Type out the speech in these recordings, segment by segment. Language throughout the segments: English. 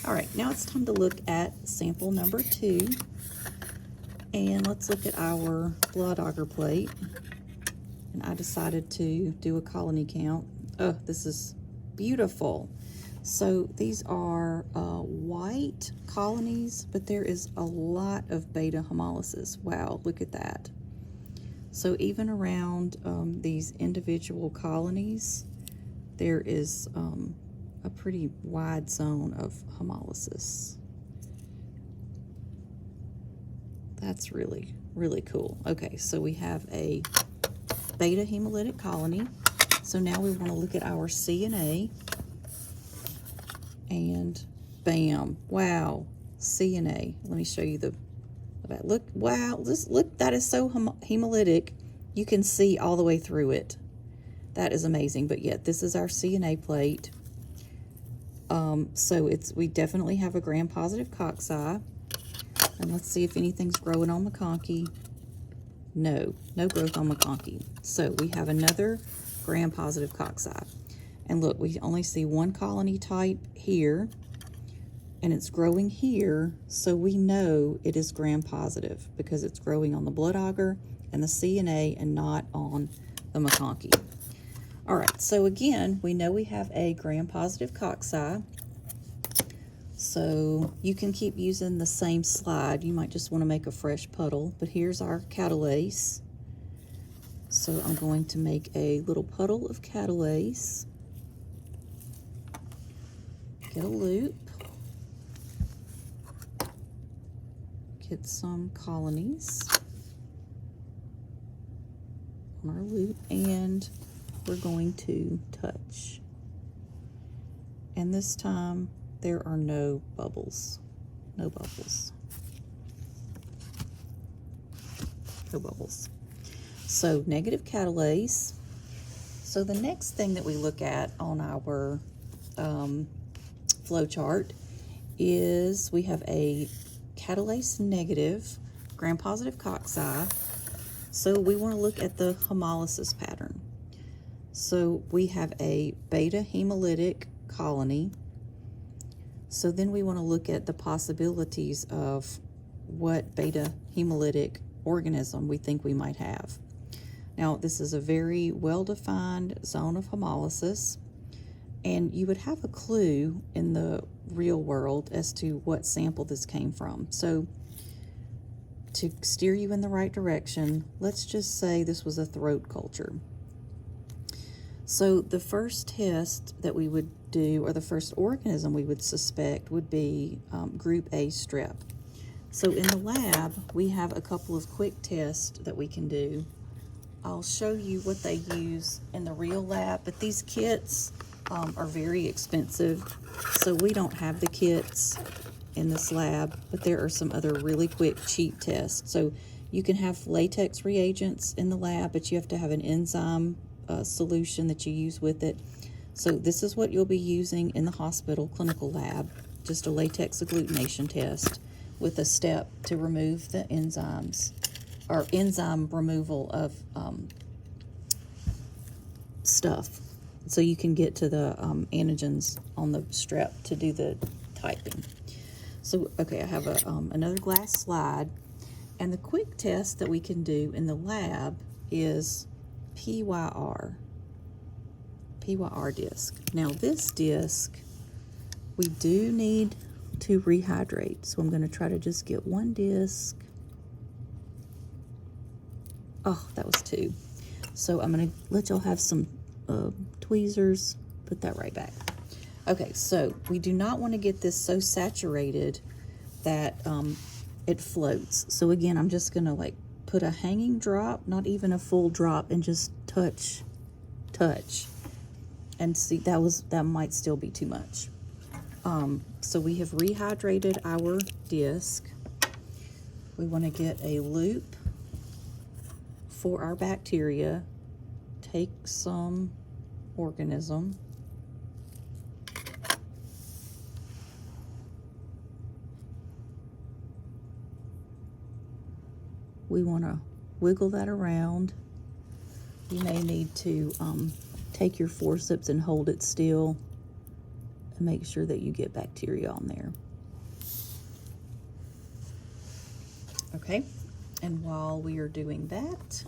All right, now it's time to look at sample number 2. And let's look at our blood agar plate. And I decided to do a colony count. Oh, this is beautiful. So these are white colonies, but there is a lot of beta hemolysis. Wow, look at that. So even around these individual colonies, there is a pretty wide zone of hemolysis. That's really, really cool. Okay, so we have a beta hemolytic colony. So now we want to look at our CNA. And bam, wow, CNA. Let me show you the look. Wow, just look, that is so hemolytic. You can see all the way through it. That is amazing. But yet, this is our CNA plate. So we definitely have a gram-positive cocci. And let's see if anything's growing on McConkey. No growth on McConkey. So we have another gram-positive cocci. And look, we only see one colony type here, and it's growing here, so we know it is gram-positive because it's growing on the blood agar and the CNA and not on the McConkey. All right, so again, we know we have a gram-positive cocci. So you can keep using the same slide. You might just want to make a fresh puddle, but here's our catalase. So I'm going to make a little puddle of catalase. Get a loop. Get some colonies on our loop, and we're going to touch. And this time, there are no bubbles. No bubbles. No bubbles. So negative catalase. So the next thing that we look at on our flow chart is we have a catalase negative gram-positive cocci. So we want to look at the hemolysis pattern. So we have a beta hemolytic colony. So then we want to look at the possibilities of what beta hemolytic organism we think we might have. Now, this is a very well-defined zone of hemolysis, and you would have a clue in the real world as to what sample this came from. So to steer you in the right direction, let's just say this was a throat culture. So the first test that we would do, or the first organism we would suspect, would be group A strep. So in the lab, we have a couple of quick tests that we can do. I'll show you what they use in the real lab, but these kits are very expensive, so we don't have the kits in this lab, but there are some other really quick, cheap tests. So you can have latex reagents in the lab, but you have to have an enzyme solution that you use with it. So this is what you'll be using in the hospital clinical lab, just a latex agglutination test with a step to remove the enzymes, or enzyme removal of stuff, so you can get to the antigens on the strep to do the typing. So, okay, I have another glass slide, and the quick test that we can do in the lab is PYR disc. Now, this disc, we do need to rehydrate, so I'm going to try to just get one disc. Oh, that was 2. So I'm going to let y'all have some tweezers. Put that right back. Okay, so we do not want to get this so saturated that it floats. So again, I'm just going to like put a hanging drop, not even a full drop, and just touch. And see, that might still be too much. So we have rehydrated our disc. We want to get a loop for our bacteria. Take some organism. We want to wiggle that around. You may need to take your forceps and hold it still to make sure that you get bacteria on there. Okay, and while we are doing that,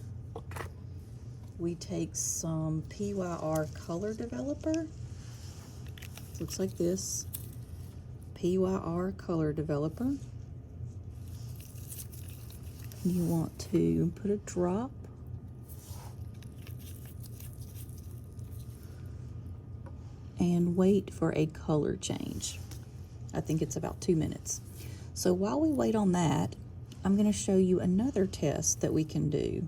we take some PYR color developer. Looks like this. PYR color developer. You want to put a drop and wait for a color change. I think it's about 2 minutes. So while we wait on that, I'm going to show you another test that we can do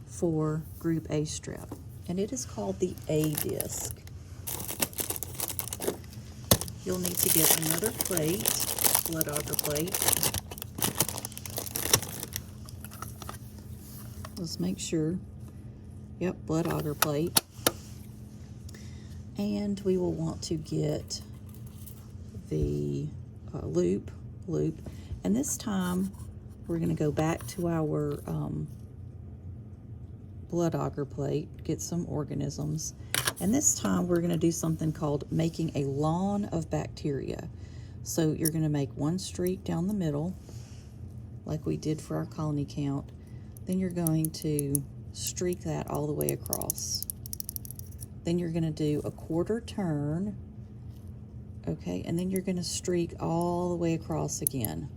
for group A strep, and it is called the A disc. You'll need to get another plate, blood agar plate. Let's make sure. Yep, blood agar plate. And we will want to get the loop. And this time, we're going to go back to our blood agar plate, get some organisms. And this time, we're going to do something called making a lawn of bacteria. So you're going to make one streak down the middle, like we did for our colony count. Then you're going to streak that all the way across. Then you're going to do a quarter turn, okay, and then you're going to streak all the way across again.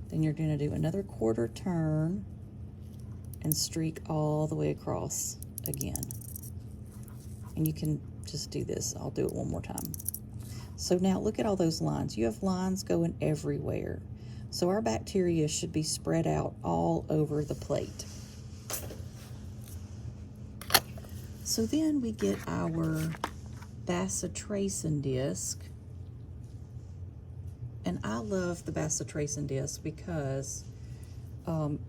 Then you're going to do another quarter turn and streak all the way across again. And you can just do this. I'll do it one more time. So now look at all those lines. You have lines going everywhere. So our bacteria should be spread out all over the plate. So then we get our bacitracin disc. And I love the bacitracin disc because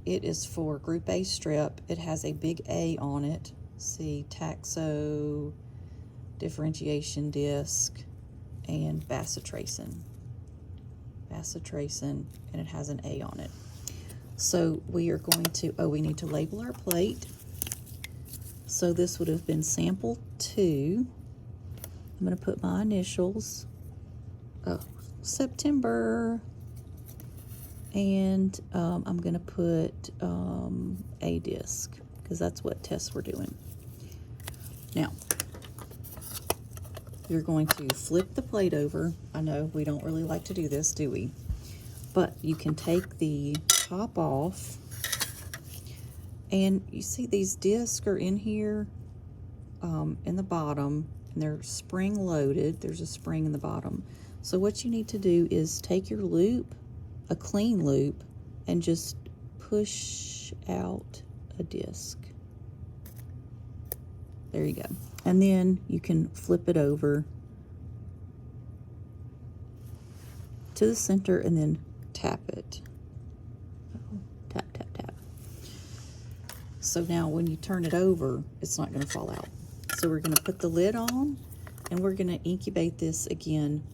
it is for group A strep. It has a big A on it. See, taxo, differentiation disc, and bacitracin. Bacitracin, and it has an A on it. So we are going to, we need to label our plate. So this would have been sample 2. I'm going to put my initials. September. And I'm going to put A disc, because that's what tests we're doing. Now, you're going to flip the plate over. I know we don't really like to do this, do we? But you can take the top off. And you see these discs are in here in the bottom, and they're spring loaded. There's a spring in the bottom. So what you need to do is take your loop, a clean loop, and just push out a disc. There you go. And then you can flip it over to the center and then tap it. Tap, tap, tap. So now when you turn it over, it's not going to fall out. So we're going to put the lid on, and we're going to incubate this again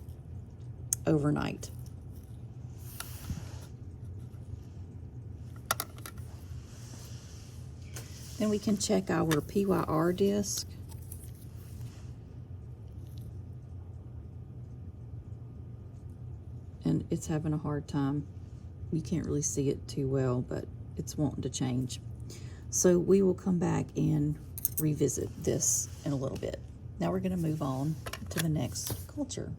overnight. Then we can check our PYR disc. And it's having a hard time. You can't really see it too well, but it's wanting to change. So we will come back and revisit this in a little bit. Now we're going to move on to the next culture.